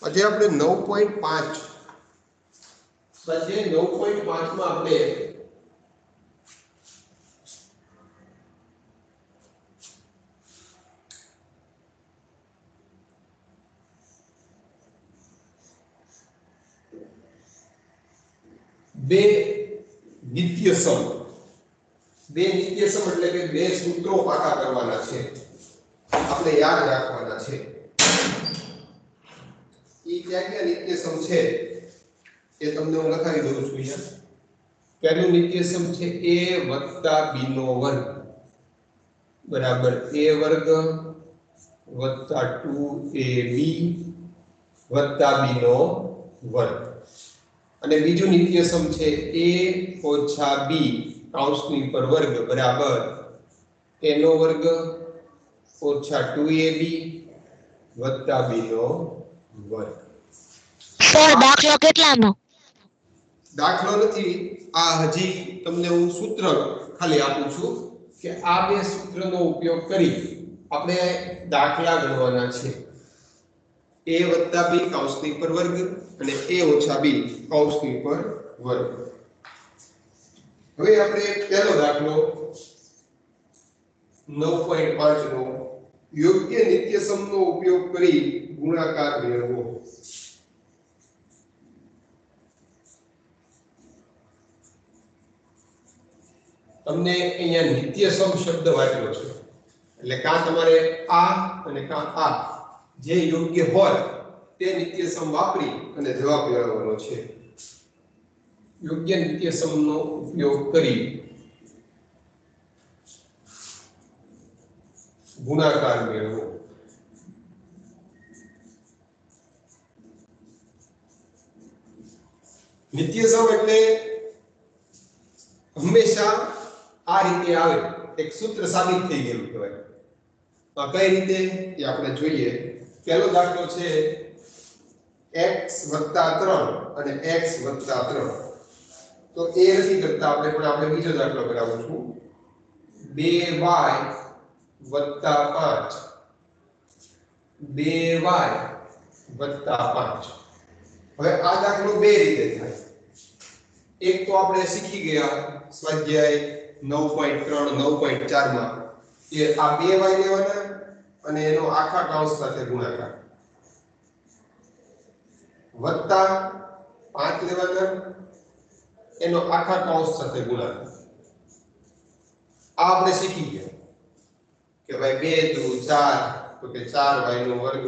આજે આપણે 9.5 સ્વાધ્યાય 9.5 માં આપણે બે નિત્ય સમ એટલે કે બે સૂત્રો પાકા કરવાના છે, આપણે યાદ રાખવાના છે. ઈ ક્યાં નિત્ય સમ છે એ તમને હું લખાવી દઉં છું અહીંયા. પહેલું નિત્ય સમ છે a + b નો વર્ગ બરાબર a વર્ગ વત્તા 2ab વત્તા b નો વર્ગ. અને બીજું નિત્ય સમ છે a ઓછા b કૌંસની પર વર્ગ બરાબર a નો વર્ગ ઓછા 2ab વત્તા b નો વર્ગ. સર દાખલો કેટલાનો? દાખલો નથી, આ હજી તમને હું સૂત્ર ખાલી આપું છું કે આ બે સૂત્રનો ઉપયોગ કરી આપણે દાખલા ગણવાના છે. a + b કૌંસની પર વર્ગ અને a ઓછા b કૌંસની પર વર્ગ. હવે આપણે પહેલો દાખલો 9.5 નો યોગ્ય નિત્ય સમનો ઉપયોગ કરી ગુણાકાર મેળવો. તમને અહીંયા નિત્ય સમ શબ્દ વાંચેલો છે એટલે કાં તમારે આ અને કાં આ જે યોગ્ય હોય તે નિત્ય સમ વાપરી અને જવાબ મેળવવાનો છે. યોગ્ય નિત્ય સમનો ઉપયોગ કરી ગુણાકાર મેળવો. નિત્ય સમ એટલે હંમેશા આ રીતે આવે, એક સૂત્ર સાબિત થઈ ગયું કહેવાય. આ કઈ રીતે એ આપણે જોઈએ. પહેલો દાખલો છે x + 3 અને x + 3. તો એ નથી કરતા આપણે બીજો દાખલો કરાવું છું. 2y + 5 2y + 5. હવે આ દાખલો બે રીતે થાય. એક તો આપણે શીખી ગયા સ્વાધ્યાય 9.3 9.4 માં કે આ 2y લેવાના અને એનો આખા કૌંસ સાથે ગુણાકાર વત્તા 5 લેવાના એનો આખા કૌંસ સાથે ગુણાકાર. આ આપણે શીખી ગયા કે ભાઈ 2 * 4 તો કે 4y નો વર્ગ,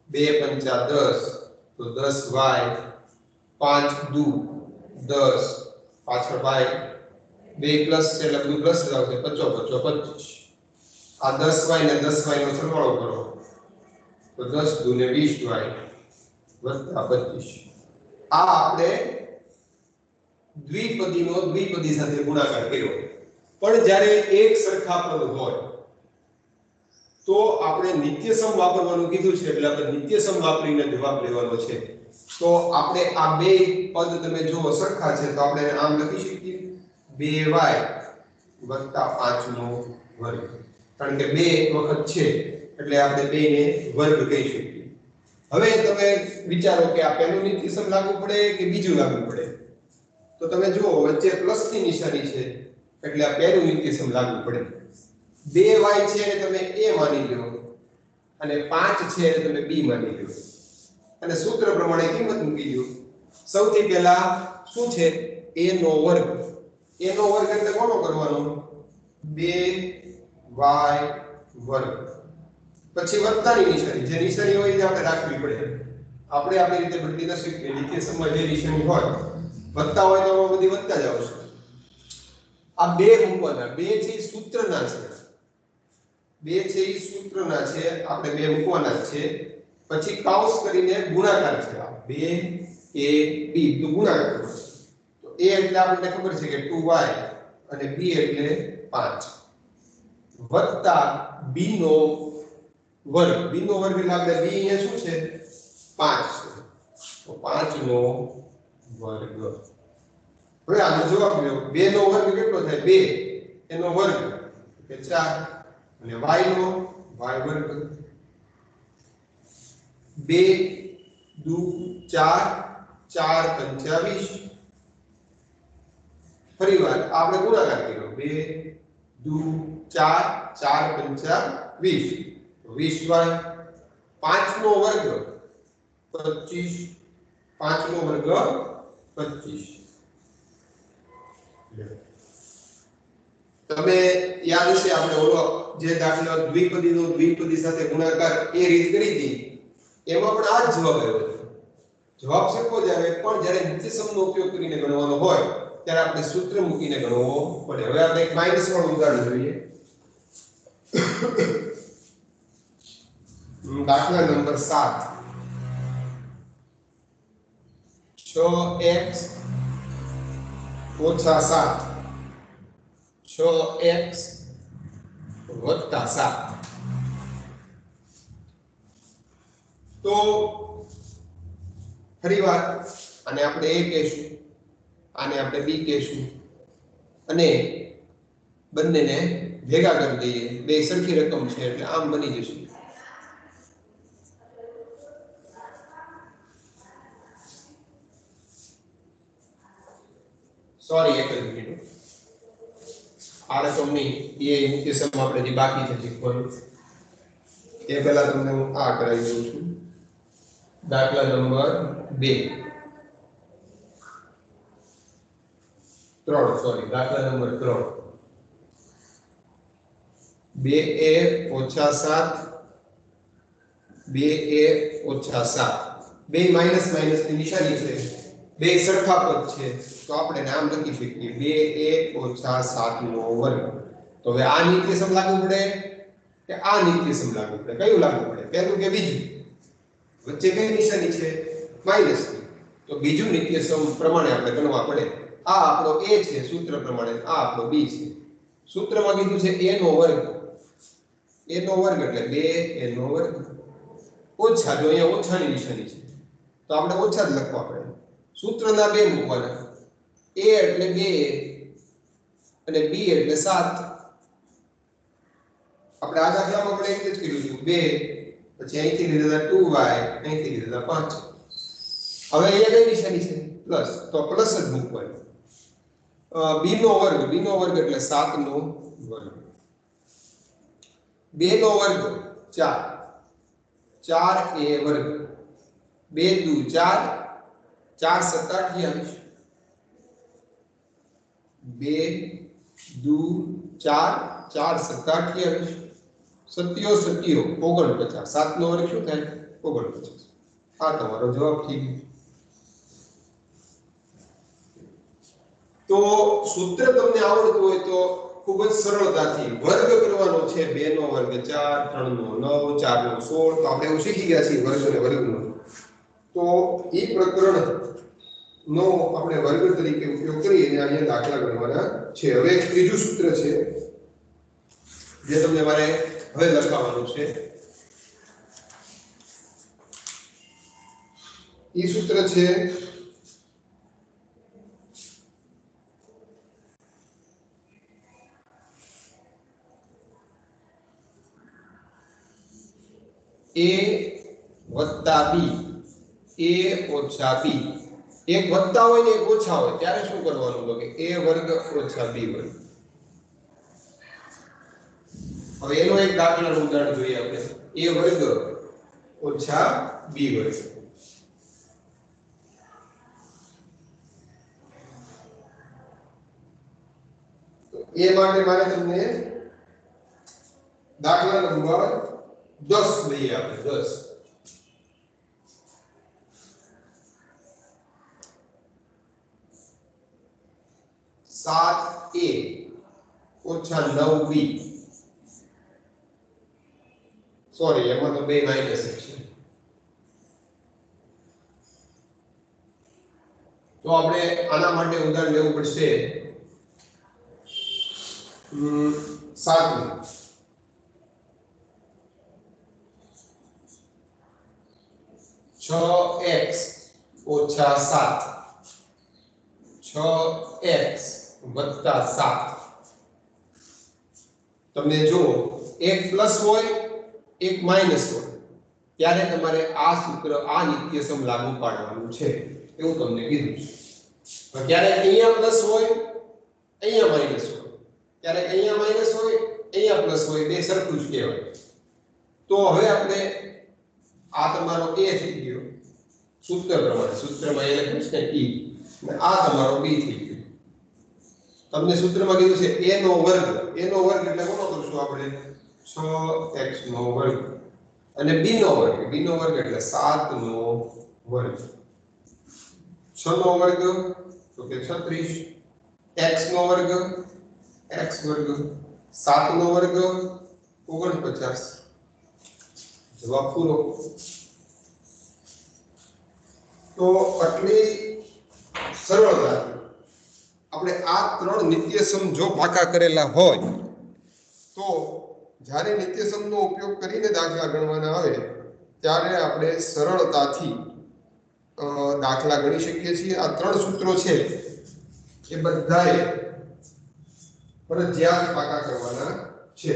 2 × 5 = 10 તો 10y, 5 × 2 = 10 પાછળ y 2 પ્લસ છે એટલે બધું પ્લસ આવશે 55 25. આ 10y ને 10y નો સરવાળો કરો તો 10 × 2 = 20y વત્તા 25. આ આપણે દ્વિપદીનો દ્વિપદી સાથે ગુણાકાર કર્યો. પણ જ્યારે એક સરખા પદ હોય તો આપણે નિત્ય સમ વાપરવાનું કીધું છે એટલે આપણે નિત્ય સમ વાપરીને જવાબ લેવાનો છે. તો આપણે આ બે પદ તમે જો સરખા છે તો આપણે આમ લખી શકીએ 2y + 5 નો વર્ગ. કારણ કે 2 વખત છે એટલે આપણે 2 ને વર્ગ કહી શકીએ. હવે તમે વિચારો કે આ પહેલું નિત્ય સમ લાગુ પડે કે બીજું લાગુ પડે. તો તમે જુઓ વચ્ચે પ્લસની નિશાની છે એટલે આ પહેલું નિત્ય સમ લાગુ પડે. 2y છે એને તમે a માની લો અને 5 છે એને તમે b માની લો અને સૂત્ર પ્રમાણે કિંમત મૂકી દો. સૌથી પહેલા શું છે a નો વર્ગ. a નો વર્ગ એટલે કોનો કરવાનો 2y વર્ગ. પછી વત્તાની નિશાની, જે નિશાની હોય એ આપણે રાખવી પડે. આપણે આપણી રીતે બદલી ન શકીએ. નિત્ય સમમાં જે નિશાની હોય વત્તા હોય તો બધી વત્તા જ આવશે. આ બે મૂકવાના, બે છે સૂત્રના છે, બે છે એ સૂત્રના છે, આપણે બે મૂકવાના છે. પછી કૌંસ કરીને ગુણાકાર છે. આ 2ab તો ગુણાકાર છે. તો a એટલે આપણને ખબર છે કે 2y અને b એટલે 5 વત્તા b નો વર્ગ. b નો વર્ગ એટલે આપણે b અહીંયા શું છે 5 છે તો 5 નો વર્ગ. હવે આનો જવાબ લ્યો. 2 નો વર્ગ કેટલો થાય 2 એનો વર્ગ એટલે 4 અને y નો y વર્ગ 2 × 2 = 8 દુ 4 4 પંચા 20 ફરીવાર આપણે ગુણાકાર કર્યો 2 દુ 4 4 પંચા 20 20 વાય 5 નો વર્ગ 25 5 નો વર્ગ 25 તમે યાદ હશે આપણે ઓલો જે દાખલો દ્વિપદીનો દ્વિપદી સાથે ગુણાકાર એ રીત કરી હતી એમાં પણ આ જ જવાબ આવ્યો હતો જવાબ સરખો જ આવે પણ જ્યારે નિત્યસમનો ઉપયોગ કરીને ગણવાનો હોય ત્યારે આપણે સૂત્ર મૂકીને ગણવો પડે હવે આપણે એક માઈનસ વાળું ઉદાહરણ જોઈએ દાખલા નંબર 7 6x ઓછા 7 6x વત્તા 7 તો ફરીવાર આને આપણે a કહેશું આને આપણે b કહેશું અને બંનેને ભેગા કરી દઈએ બે સરખી રકમ છે એટલે આમ બની જશે સોરી એક જ મિનિટ આ રકમની એ નિત્યસમ આપણે જે બાકી છે શીખવાનું એ પહેલા તમને હું આ કરાવી દઉં છું દાખલા નંબર 2 સોરી દાખલા નંબર 3 2a ઓછા 7 2a ઓછા 7 બે માઈનસ માઈનસ ની નિશાની છે બે સરખા પદ છે તો આપણે નામ લખી શકીએ 2a ઓછા 7 નો વર્ગ તો હવે આ નિત્યસમ લાગુ પડે કે આ નિત્યસમ લાગુ પડે કયું લાગુ પડે પહેલું કે બીજું વચ્ચે કઈ નિશાની છે માઈનસ ની તો બીજું નિત્યસમ પ્રમાણે આપણે ગણવા પડે આ આપણો a છે સૂત્ર પ્રમાણે આ આપણો b છે સૂત્રમાં કીધું છે a નો વર્ગ એટલે 2a નો વર્ગ ઓછા જો અહીંયા ઓછાની નિશાની છે તો આપણે ઓછા જ લખવા પડે સૂત્રના બે મૂકવાના a એટલે 2 અને b એટલે 7 આપણે આ દાખલામાં આપણે એક જ કર્યું છે 2 પછી અહીંથી લીધેલા 2y અહીંથી લીધેલા 5 હવે અહીંયા કઈ નિશાની છે પ્લસ તો પ્લસ જ મૂકવાનું b નો વર્ગ એટલે 7 નો વર્ગ 2 નો વર્ગ 4 4a વર્ગ 2 દુ 4 4 7 28 2 દુ 4 4 7 28 સત્યો 49 7 નો વર્ગ શું થાય 49 આ તમારો જવાબ થઈ ગયો તો સૂત્ર તમને આવડતું હોય તો ખૂબ જ સરળતાથી વર્ગ કરવાનો છે 2 નો વર્ગ 4 3 નો 9 4 નો 16 તો આપણે એવું શીખી ગયા છીએ વર્ગ અને વર્ગનો તો એ પ્રકરણ નો આપણે વર્ગ તરીકે ઉપયોગ કરી અને અહીંયા દાખલા ગણવાના છે હવે એક ત્રીજું સૂત્ર છે જે તમને મારે હવે લખાવવાનું છે એ સૂત્ર છે a વત્તા b a ઓછા b એક વત્તા હોય ને એક ઓછા હોય ત્યારે શું કરવાનું તો કે a વર્ગ ઓછા b વર્ગ હવે એનો એક દાખલાનું ઉદાહરણ જોઈએ આપણે a વર્ગ ઓછા b વર્ગ તો એ માટે મારે તમને દાખલા નંબર 10 લઈએ આપણે 10 7a ઓછા 9b સોરી એમાં તો બે માઈનસ છે તો આપણે આના માટે ઉદાહરણ લેવું પડશે 7 6x ઓછા 7 6x વત્તા 7 તમને જો એક પ્લસ હોય એક માઈનસ હોય ત્યારે તમારે આ સૂત્ર આ નિત્યસમ લાગુ પાડવાનું છે એવું તમને કીધું છે. તો ક્યારેક અહીંયા પ્લસ હોય અહીંયા માઈનસ હોય, ક્યારેક અહીંયા માઈનસ હોય અહીંયા પ્લસ હોય, બે સરખું જ કહેવાય. તો હવે આપણે આ તમારો a થઈ ગયો સૂત્ર પ્રમાણે, સૂત્રમાં એ લખ્યું છે ને e, અને આ તમારો b થઈ ગયો. તમને સૂત્રમાં કીધું છે a નો વર્ગ, a નો વર્ગ એટલે કોનો કરશું આપણે 6x નો વર્ગ, અને b નો વર્ગ, b નો વર્ગ એટલે 7 નો વર્ગ. 6 નો વર્ગ તો કે 36, x નો વર્ગ x વર્ગ, 7 નો વર્ગ 49. જવાબ પૂરો. તો આટલી સરળતાથી આપણે આ ત્રણ નિત્યસમ જો પાકા કરેલા હોય તો જ્યારે નિત્યસમનો ઉપયોગ કરીને દાખલા ગણવાના આવે ત્યારે આપણે સરળતાથી દાખલા ગણી શકીએ છીએ. આ ત્રણ સૂત્રો છે એ બધાએ ફરજિયાત પાકા કરવાના છે.